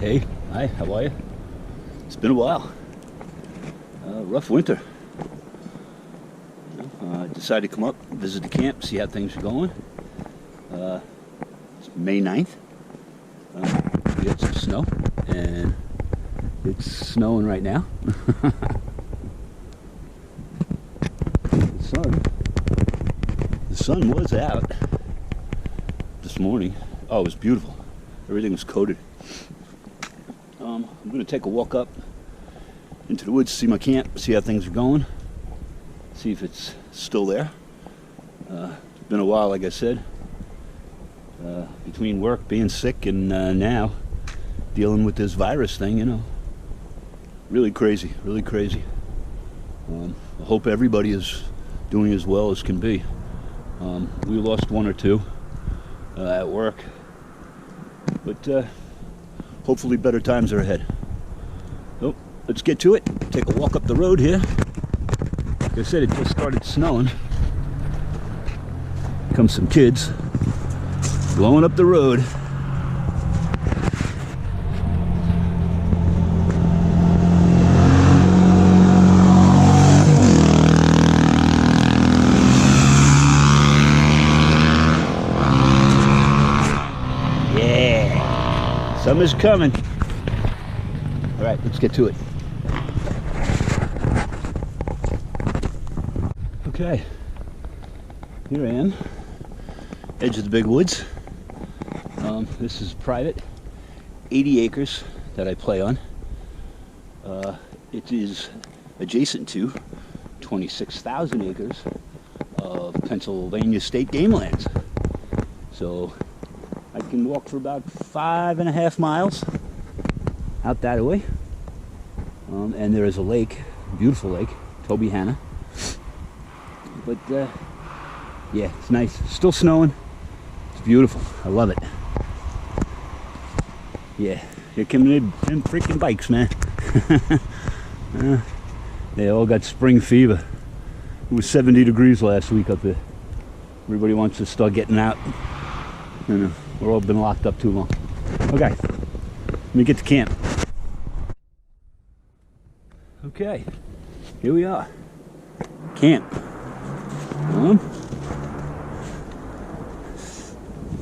Hey, hi, how are you? It's been a while. Rough winter. Decided to come up, visit the camp, see how things are going. It's May 9th. We got some snow, and it's snowing right now. The sun was out this morning. Oh, it was beautiful. Everything was coated. I'm going to take a walk up into the woods, see my camp, see how things are going, see if it's still there. It's been a while, like I said, between work, being sick, and now dealing with this virus thing, you know. Really crazy, really crazy. I hope everybody is doing as well as can be. We lost one or two at work, but hopefully better times are ahead. So let's get to it. Take a walk up the road here. Like I said, it just started snowing. Comes some kids blowing up the road. Summer's coming. All right, let's get to it. Okay, here I am, edge of the big woods. This is private, 80 acres that I play on. It is adjacent to 26,000 acres of Pennsylvania state game lands. So I can walk for about 5.5 miles out that way. And there is a lake, beautiful lake, Toby Hanna. But yeah, it's nice. Still snowing. It's beautiful. I love it. Yeah, here come them freaking bikes, man. They all got spring fever. It was 70 degrees last week up there. Everybody wants to start getting out. You know, we're all been locked up too long. Okay, let me get to camp. Okay, here we are. Camp.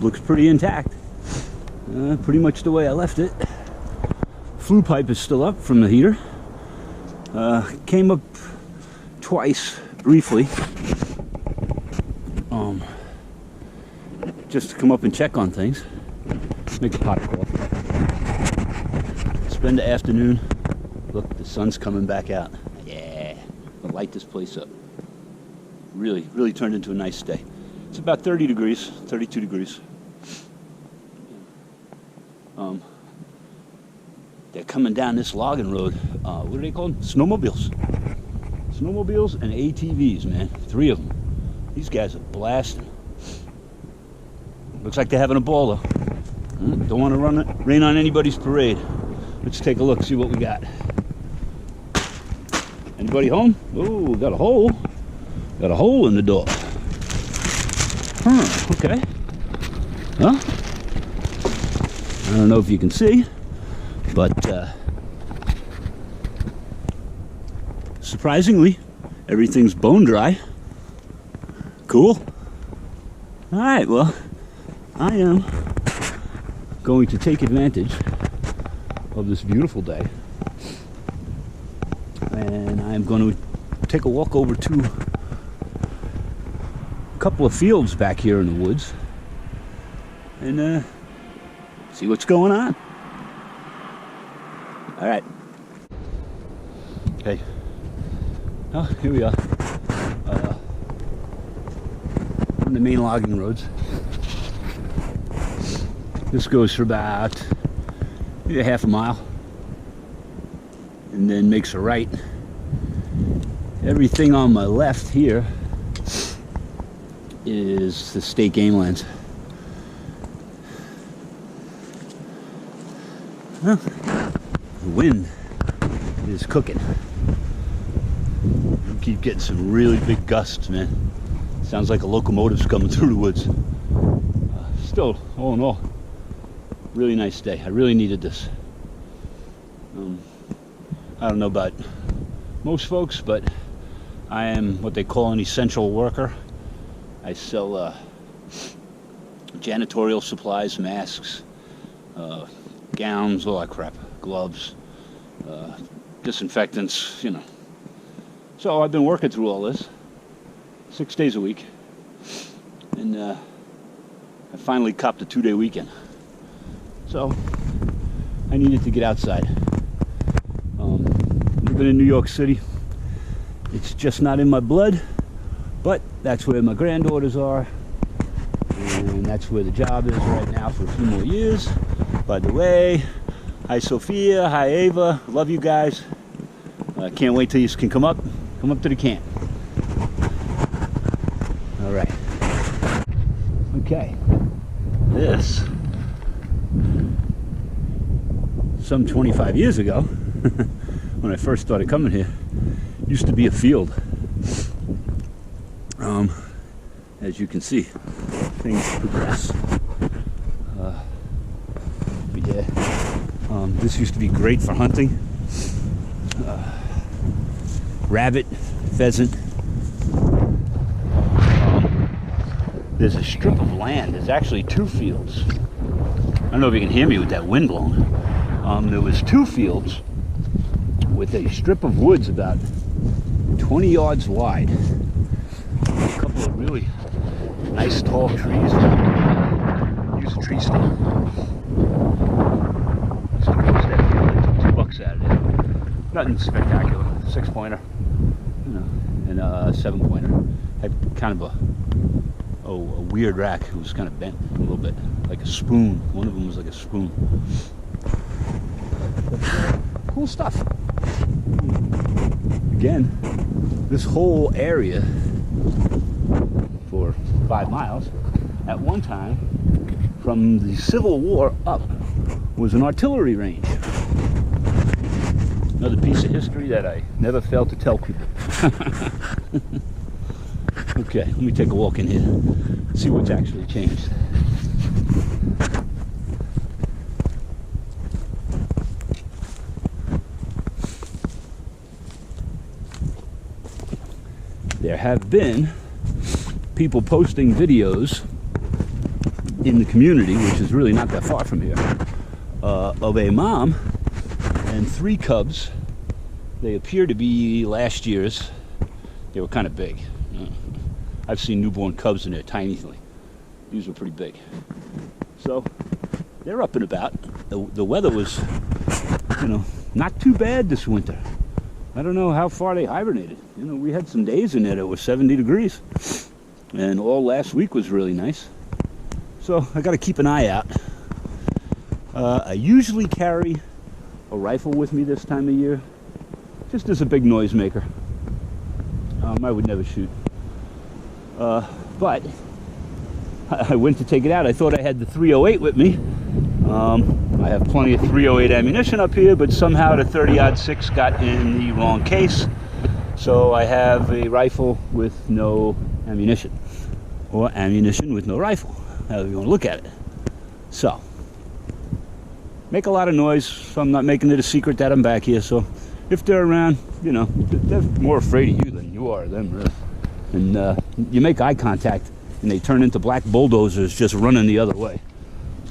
Looks pretty intact. Pretty much the way I left it. Flue pipe is still up from the heater. Came up twice, briefly. Just to come up and check on things. Make a pot of coffee. Spend the afternoon. Look, the sun's coming back out. Yeah, I'll light this place up. Really, really turned into a nice day. It's about 30 degrees, 32 degrees. They're coming down this logging road. What are they called? Snowmobiles. Snowmobiles and ATVs, man. 3 of them. These guys are blasting. Looks like they're having a ball, though. Don't want to rain on anybody's parade. Let's take a look, see what we got. Anybody home? Oh, got a hole. Got a hole in the door. Okay. Well, I don't know if you can see, but surprisingly, everything's bone dry. Cool. All right, well, I am going to take advantage of this beautiful day, and I'm going to take a walk over to a couple of fields back here in the woods and see what's going on. All right. Okay. Oh, here we are. On the main logging roads. This goes for about maybe half a mile and then makes a right. Everything on my left here is the state game lands. Well, the wind is cooking. You keep getting some really big gusts, man. Sounds like a locomotive's coming through the woods. Still, all in all, really nice day. I really needed this. I don't know about most folks, but I am what they call an essential worker. I sell janitorial supplies, masks, gowns, all that crap, gloves, disinfectants, you know. So I've been working through all this 6 days a week, and I finally copped a 2-day weekend. So I needed to get outside. Living in New York City, it's just not in my blood, but that's where my granddaughters are, and that's where the job is right now for a few more years. By the way, hi Sophia, hi Ava, love you guys. Can't wait till you can come up to the camp. All right. Okay. This, some 25 years ago, when I first started coming here, used to be a field. As you can see, things progress. This used to be great for hunting. Rabbit, pheasant. There's a strip of land. There's actually 2 fields. I don't know if you can hear me with that wind blowing. There was 2 fields with a strip of woods about 20 yards wide. A couple of really nice tall trees. Use a tree stand. Just across that field, I took $2 out of there. Nothing spectacular. 6-pointer, you know, and a 7-pointer. Had kind of a weird rack. It was kind of bent a little bit, like a spoon. One of them was like a spoon. Cool stuff. Again, this whole area for 5 miles, at one time, from the Civil War up, was an artillery range. Another piece of history that I never failed to tell people. Okay, let me take a walk in here, see what's actually changed. There have been people posting videos in the community, which is really not that far from here, of a mom and 3 cubs. They appear to be last year's. They were kind of big. I've seen newborn cubs and they're tiny. These were pretty big. So they're up and about. The weather was, you know, not too bad this winter. I don't know how far they hibernated. You know, we had some days in there that were 70 degrees. And all last week was really nice. So I got to keep an eye out. I usually carry a rifle with me this time of year, just as a big noisemaker. I would never shoot. But I went to take it out. I thought I had the 308 with me. I have plenty of 308 ammunition up here, but somehow the 30-06 got in the wrong case. So I have a rifle with no ammunition, or ammunition with no rifle, however you want to look at it. So, make a lot of noise, so I'm not making it a secret that I'm back here. So if they're around, you know, they're more afraid of you than you are of them, really. And you make eye contact and they turn into black bulldozers just running the other way.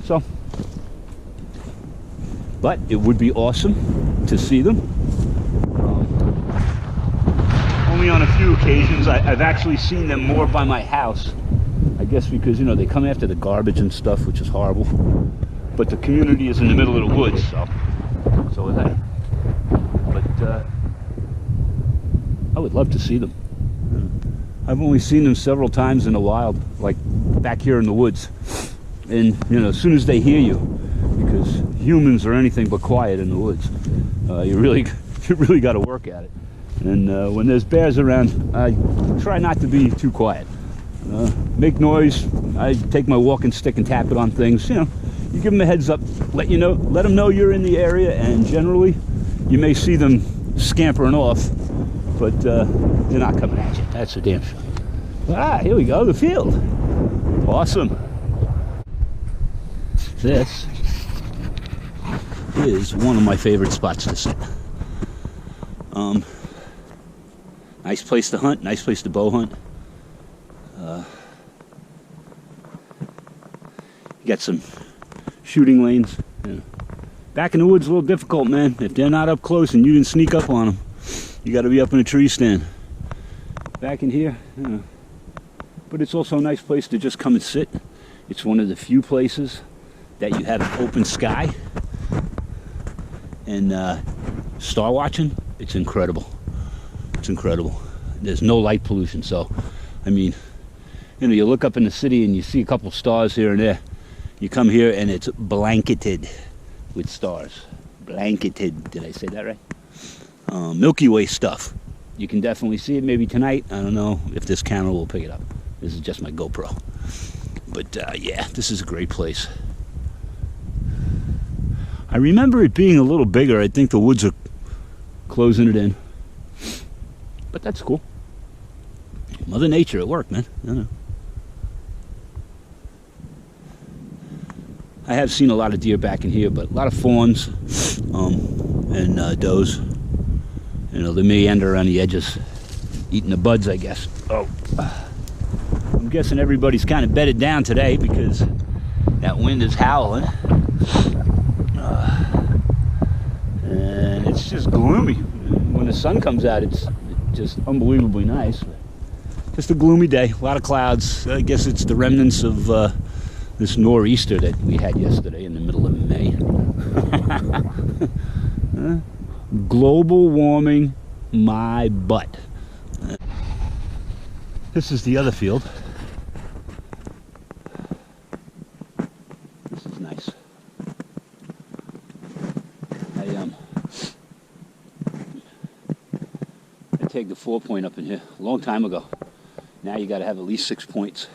So, but it would be awesome to see them. Only on a few occasions. I've actually seen them more by my house. I guess because, you know, they come after the garbage and stuff, which is horrible. But the community is in the middle of the woods, so is that. But I would love to see them. I've only seen them several times in the wild, like back here in the woods. And, you know, as soon as they hear you, because humans are anything but quiet in the woods, you really got to work at it. And when there's bears around, I try not to be too quiet. Make noise. I take my walking stick and tap it on things. You know, you give them a heads up, let them know you're in the area, and generally, you may see them scampering off, but they're not coming at you. That's a damn sure. Ah, here we go, the field. Awesome. This is one of my favorite spots to sit. Nice place to hunt, nice place to bow hunt. You got some shooting lanes. Yeah. Back in the woods, a little difficult, man. If they're not up close and you didn't sneak up on them, you got to be up in a tree stand. Back in here, yeah. But it's also a nice place to just come and sit. It's one of the few places that you have an open sky. And star watching, it's incredible. It's incredible. There's no light pollution, so, I mean, you know, you look up in the city and you see a couple stars here and there. You come here and it's blanketed with stars. Blanketed, did I say that right? Milky Way stuff. You can definitely see it maybe tonight. I don't know if this camera will pick it up. This is just my GoPro. But yeah, this is a great place. I remember it being a little bigger. I think the woods are closing it in. But that's cool. Mother Nature at work, man. I don't know. I have seen a lot of deer back in here, but a lot of fawns and does. You know, they meander around the edges, eating the buds, I guess. Oh, I'm guessing everybody's kind of bedded down today because that wind is howling. And it's just gloomy. When the sun comes out, it's just unbelievably nice. Just a gloomy day, a lot of clouds. I guess it's the remnants of this nor'easter that we had yesterday in the middle of May. Global warming, my butt. This is the other field. This is nice. I tagged the 4-point up in here a long time ago. Now you got to have at least 6 points.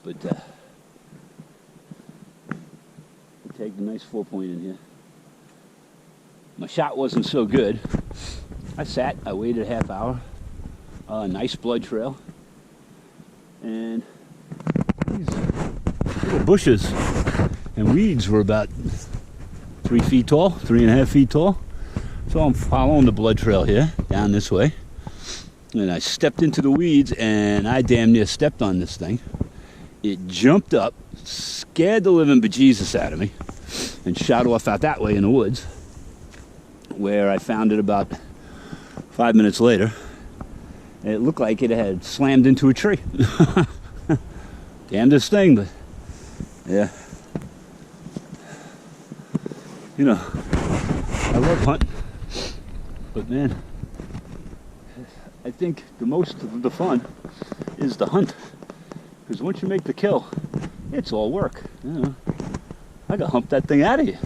But I tagged a nice 4-point in here. My shot wasn't so good. I sat, I waited a half hour. Nice blood trail. And these little bushes and weeds were about 3 feet tall, 3.5 feet tall. So I'm following the blood trail here, down this way. And I stepped into the weeds and I damn near stepped on this thing. It jumped up, scared the living bejesus out of me, and shot off out that way in the woods, where I found it about 5 minutes later. And it looked like it had slammed into a tree. Damnedest thing, but yeah. You know, I love hunting, but man, I think the most of the fun is the hunt. Because once you make the kill, it's all work. You know, I gotta hump that thing out of you.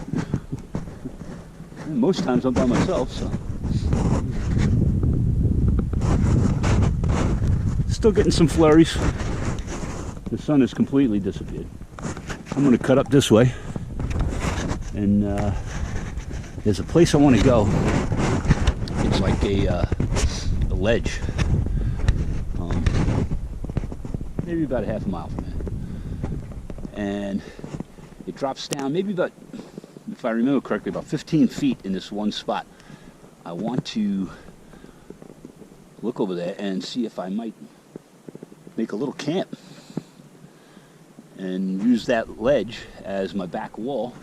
And most times I'm by myself, so. Still getting some flurries. The sun has completely disappeared. I'm gonna cut up this way. And there's a place I want to go. It's like a ledge. Maybe about a half a mile from there. And it drops down maybe about, if I remember correctly, about 15 feet in this one spot. I want to look over there and see if I might make a little camp and use that ledge as my back wall.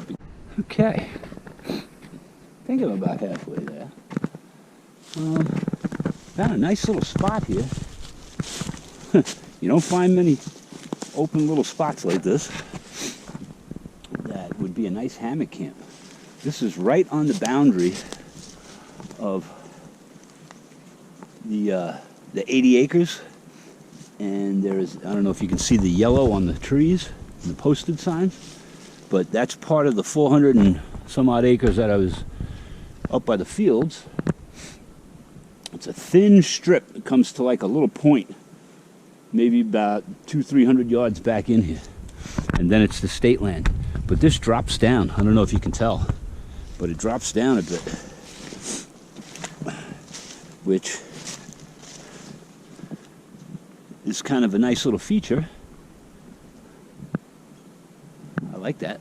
Okay, I think I'm about halfway there. Found a nice little spot here. You don't find many open little spots like this. That would be a nice hammock camp. This is right on the boundary of the 80 acres. And there's, I don't know if you can see the yellow on the trees and the posted signs, but that's part of the 400 and some odd acres that I was up by the fields. It's a thin strip. It comes to like a little point, maybe about 200-300 yards back in here. And then it's the state land. But this drops down. I don't know if you can tell, but it drops down a bit, which is kind of a nice little feature. I like that.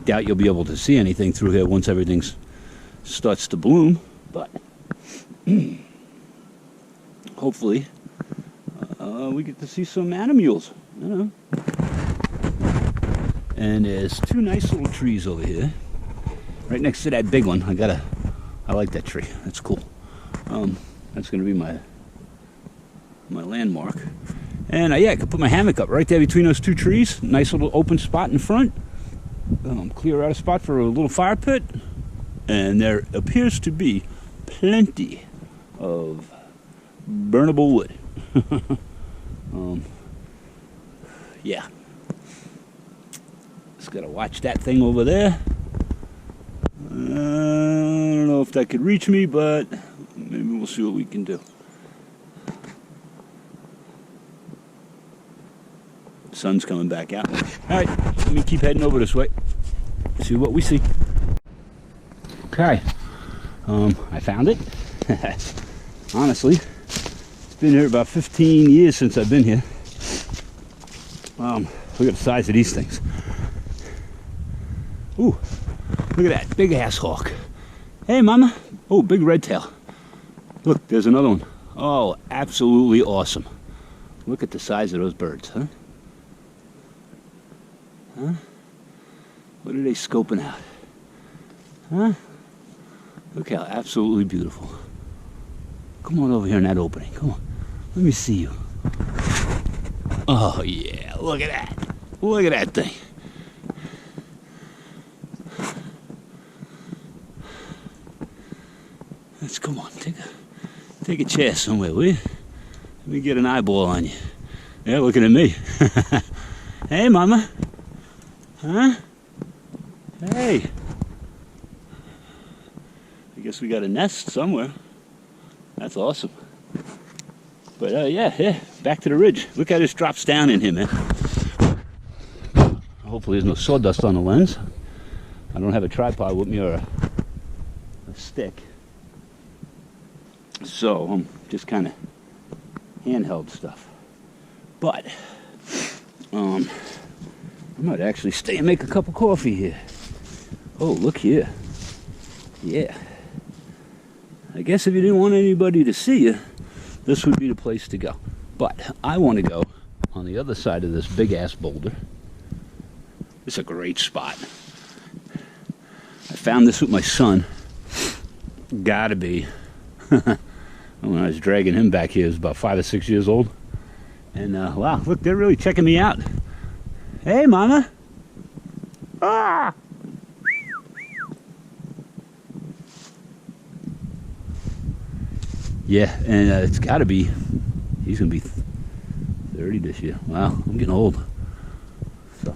doubt you'll be able to see anything through here once everything starts to bloom, but hopefully we get to see some animules. You know. And there's two nice little trees over here, right next to that big one. I like that tree. That's cool. That's going to be my landmark. And yeah, I could put my hammock up right there between those two trees. Nice little open spot in front. Clear out a spot for a little fire pit. And there appears to be plenty of burnable wood. Yeah. Just gotta watch that thing over there. I don't know if that could reach me, but maybe we'll see what we can do. Sun's coming back out. All right, let me keep heading over this way. See what we see. Okay, I found it. Honestly, it's been here about 15 years since I've been here. Look at the size of these things. Ooh, look at that big ass hawk. Hey, mama. Oh, big red tail. Look, there's another one. Oh, absolutely awesome. Look at the size of those birds, huh? Huh? What are they scoping out? Huh? Look how absolutely beautiful. Come on over here in that opening. Come on. Let me see you. Oh, yeah. Look at that. Look at that thing. Let's come on. Take a chair somewhere, will you? Let me get an eyeball on you. Yeah, looking at me. Hey, mama. Huh? Hey. I guess we got a nest somewhere. That's awesome. But yeah, back to the ridge. Look how this drops down in here, man. Hopefully there's no sawdust on the lens. I don't have a tripod with me or a stick. So I'm just kind of handheld stuff. But I might actually stay and make a cup of coffee here. Oh, look here. Yeah. I guess if you didn't want anybody to see you, this would be the place to go. But I want to go on the other side of this big ass boulder. It's a great spot. I found this with my son. Gotta be. When I was dragging him back here, he was about 5 or 6 years old. And wow, look, they're really checking me out. Hey, mama. Ah! Yeah, and it's got to be, he's going to be 30 this year. Wow, I'm getting old. So,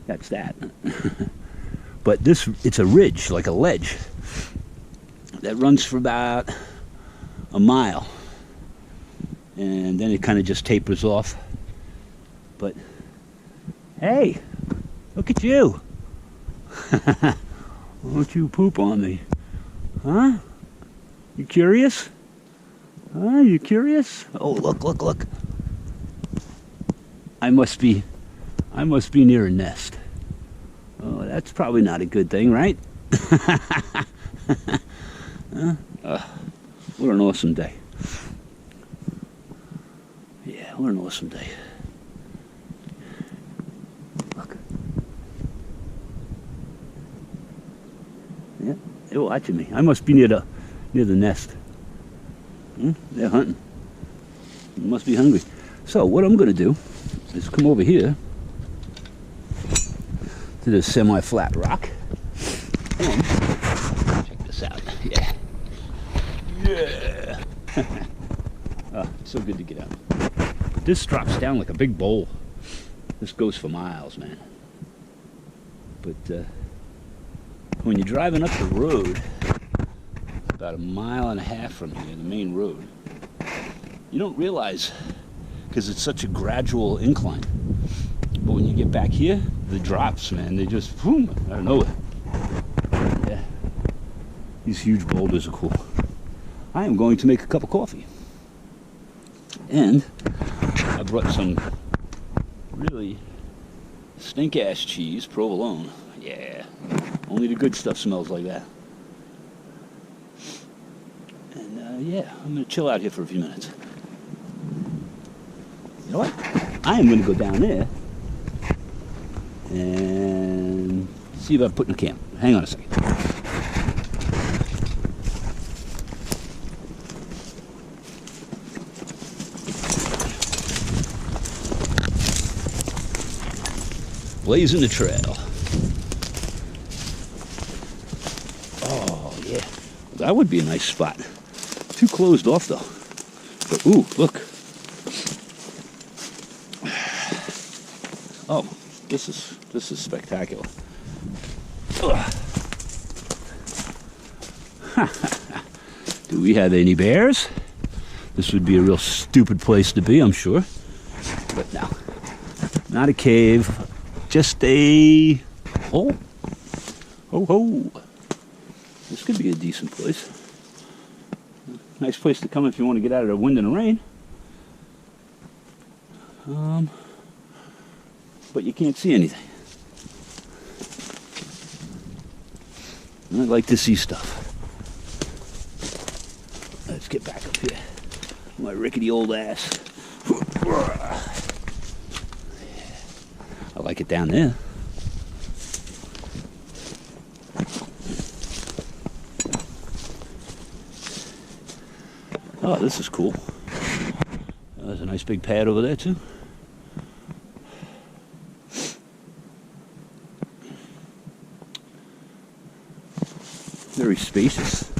that's that. But it's a ridge, like a ledge, that runs for about a mile. And then it kind of just tapers off. But, hey, look at you. Won't you poop on me? Huh? You curious? Huh? You curious? Oh, look. I must be near a nest. Oh, that's probably not a good thing, right? Huh? What an awesome day. Yeah, what an awesome day. Look. Yeah, they're watching me. I must be near the nest. They're hunting. They must be hungry. So what I'm going to do is come over here to this semi-flat rock. And check this out. Yeah. Yeah. Oh, so good to get out. This drops down like a big bowl. This goes for miles, man. But when you're driving up the road, about 1.5 miles from here, the main road, you don't realize, because it's such a gradual incline. But when you get back here, the drops, man, they just, boom, out of nowhere. Yeah. These huge boulders are cool. I am going to make a cup of coffee. And I brought some really stink-ass cheese, provolone. Yeah. Only the good stuff smells like that. And yeah, I'm going to chill out here for a few minutes. You know what? I am going to go down there and see about putting a camp. Hang on a second. Blazing the trail. Oh, yeah. That would be a nice spot. Too closed off, though. But, ooh, look. Oh, this is spectacular. Do we have any bears? This would be a real stupid place to be, I'm sure. But no, not a cave. Just a hole. Ho ho. This could be a decent place. Nice place to come if you want to get out of the wind and the rain. But you can't see anything. I like to see stuff. Let's get back up here. My rickety old ass. I like it down there. Oh, this is cool. There's a nice big pad over there too. Very spacious.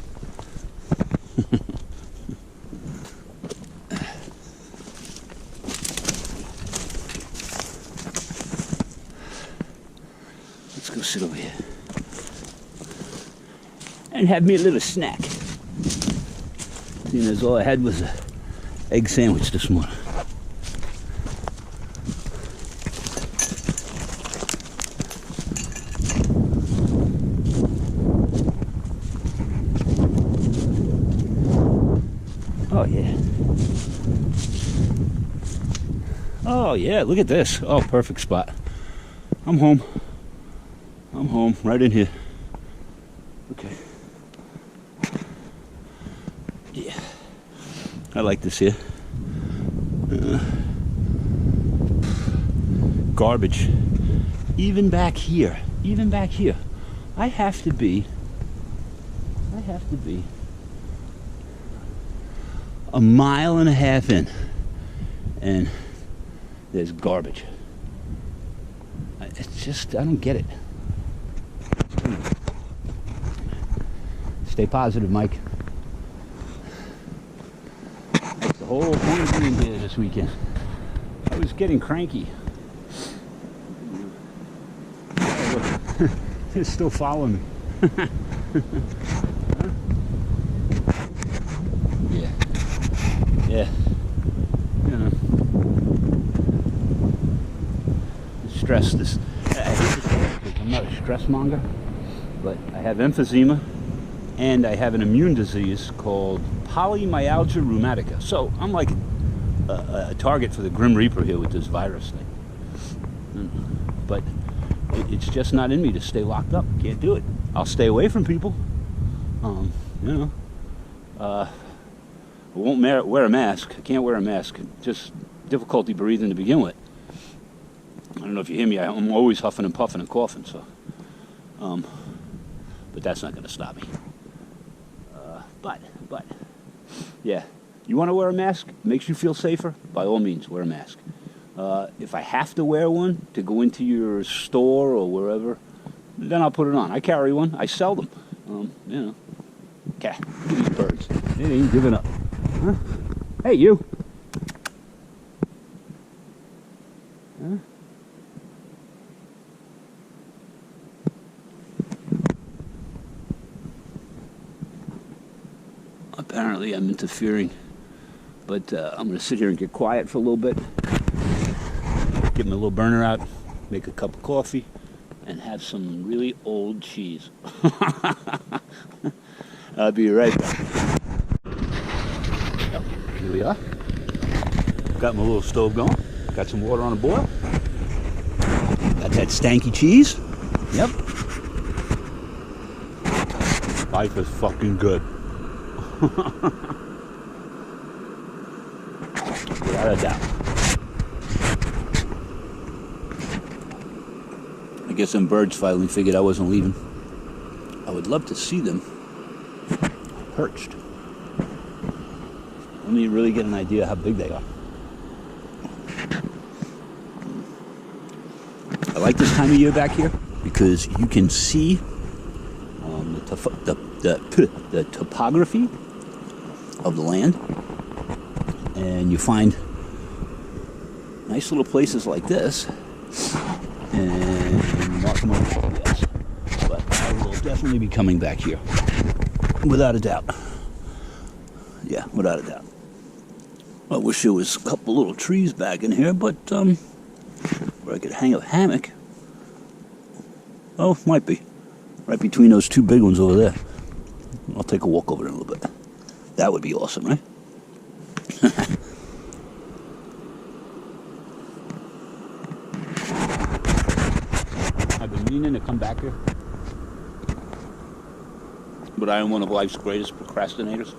Let's go sit over here and have me a little snack. Seeing as all I had was an egg sandwich this morning. Oh yeah. Oh yeah, look at this. Oh, perfect spot. I'm home. I'm home, right in here. Okay. Yeah. I like this here. Garbage. Even back here. I have to be a mile and a half in, and there's garbage. It's just, I don't get it. Stay positive, Mike. That's the whole point of being here this weekend. I was getting cranky. Oh, look. They're still following me. Yeah. Yeah. You know. Stress this. I hate to say it because I'm not a stress monger, but I have emphysema and I have an immune disease called polymyalgia rheumatica. So I'm like a target for the Grim Reaper here with this virus thing. But it's just not in me to stay locked up. Can't do it. I'll stay away from people. You know. I won't wear a mask. I can't wear a mask. Just difficulty breathing to begin with. I don't know if you hear me. I'm always huffing and puffing and coughing. So, but that's not going to stop me. But, yeah. You want to wear a mask? Makes you feel safer? By all means, wear a mask. If I have to wear one to go into your store or wherever, then I'll put it on. I carry one. I sell them. You know. Okay. These birds. They ain't giving up. Huh? Hey, you. Huh? Apparently I'm interfering, but I'm going to sit here and get quiet for a little bit, get my little burner out, make a cup of coffee, and have some really old cheese. I'll be right back. Yep, here we are. Got my little stove going, got some water on the boil, got that stanky cheese. Yep. Life is fucking good. Without a doubt. I guess some birds finally figured I wasn't leaving. I would love to see them perched. Let me really get an idea how big they are. I like this time of year back here because you can see the topography of the land, and you find nice little places like this, and not much, yes. But I will definitely be coming back here, without a doubt. Yeah, without a doubt. I wish there was a couple little trees back in here, but where I could hang a hammock. Oh, might be. Right between those two big ones over there. I'll take a walk over there a little bit. That would be awesome, right? I've been meaning to come back here, but I am one of life's greatest procrastinators.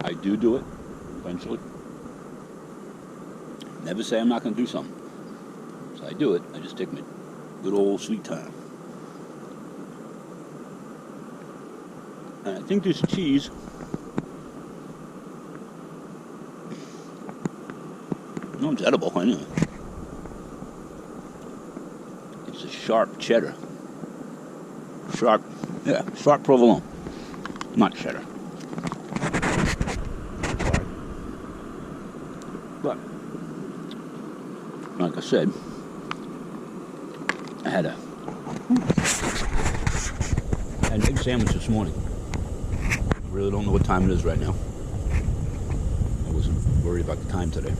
I do it eventually. Never say I'm not going to do something. So I do it. I just take my good old sweet time. And I think this cheese no, it's edible anyway. It's a sharp cheddar. Sharp provolone. Not cheddar. But, like I said, I had an egg sandwich this morning. I really don't know what time it is right now. I wasn't worried about the time today.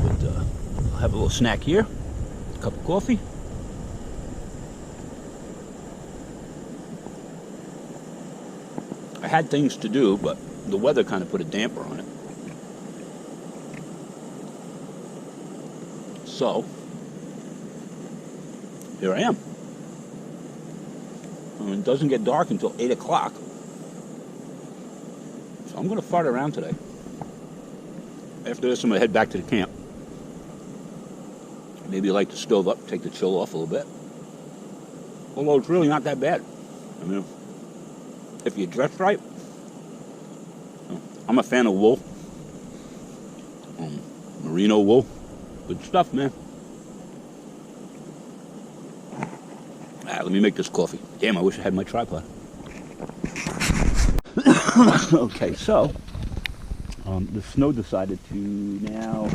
But I'll have a little snack here, a cup of coffee. I had things to do, but the weather kind of put a damper on it. So, here I am. And it doesn't get dark until 8 o'clock. So I'm going to fart around today. After this, I'm going to head back to the camp. Maybe light the stove up, take the chill off a little bit. Although it's really not that bad. I mean, if you dress right. I'm a fan of wool. Merino wool. Good stuff, man. Let me make this coffee. Damn, I wish I had my tripod. Okay, so the snow decided to now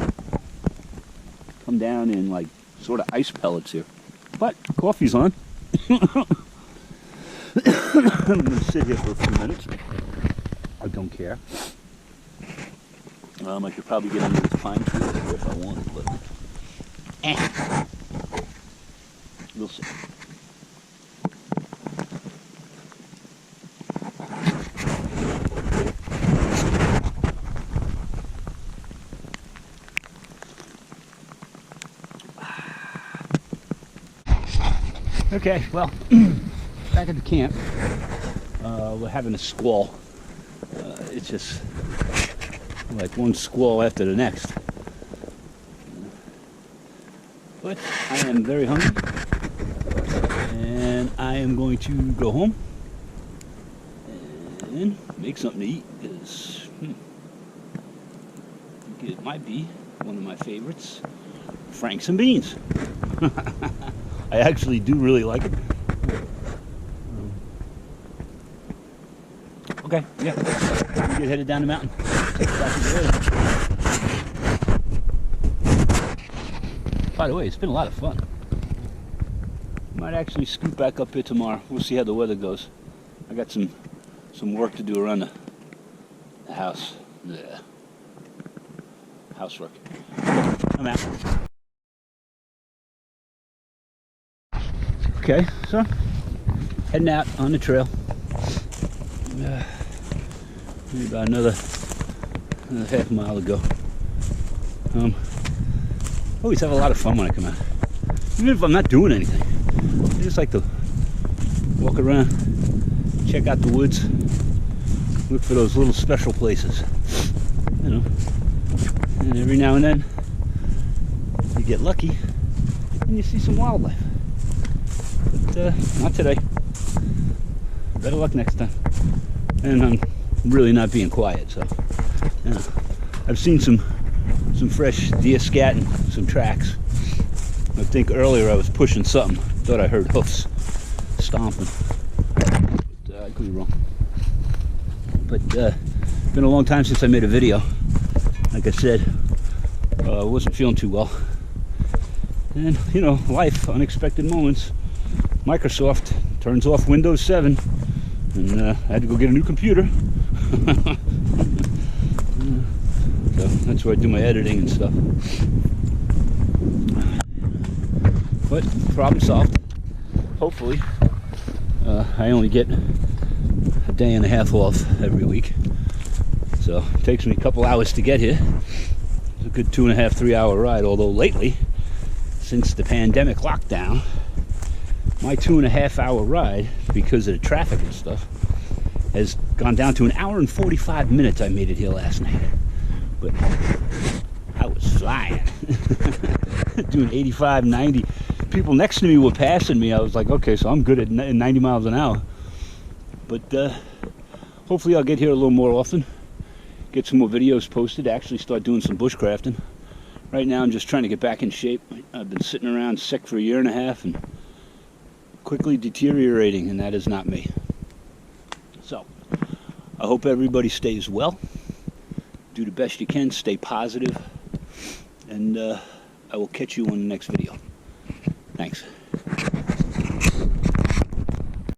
come down in like sort of ice pellets here. But coffee's on. I'm going to sit here for a few minutes. I don't care. I could probably get under this pine tree over here if I wanted, but we'll see. Okay, well, back at the camp, we're having a squall. It's just like one squall after the next. But I am very hungry, and I am going to go home and make something to eat, because it might be one of my favorites, Franks and beans. I actually do really like it. Okay, yeah, we get headed down the mountain. By the way, it's been a lot of fun. Might actually scoot back up here tomorrow. We'll see how the weather goes. I got some work to do around the house. Yeah. Housework. I'm out. Okay, so heading out on the trail. Maybe about another half mile to go. Always have a lot of fun when I come out, even if I'm not doing anything. I just like to walk around, check out the woods, look for those little special places, you know. And every now and then you get lucky and you see some wildlife. But not today. Better luck next time. And I'm really not being quiet, so you know. I've seen some fresh deer scatting, some tracks. I think earlier I was pushing something. Thought I heard hoofs stomping. But, I could be wrong. But it's been a long time since I made a video. Like I said, I wasn't feeling too well. And, you know, life, unexpected moments. Microsoft turns off Windows 7. And I had to go get a new computer. So that's where I do my editing and stuff. But problem solved. Hopefully. I only get a day and a half off every week. So it takes me a couple hours to get here. It's a good 2.5, 3 hour ride. Although lately, since the pandemic lockdown, my 2.5 hour ride, because of the traffic and stuff, has gone down to 1 hour and 45 minutes. I made it here last night. But I was flying. Doing 85, 90. People next to me were passing me. I was like, okay, so I'm good at 90 miles an hour. But hopefully I'll get here a little more often. Get some more videos posted. Actually start doing some bushcrafting. Right now I'm just trying to get back in shape. I've been sitting around sick for 1.5 years and quickly deteriorating, and that is not me. So I hope everybody stays well. Do the best you can, stay positive, and I will catch you on the next video. Thanks.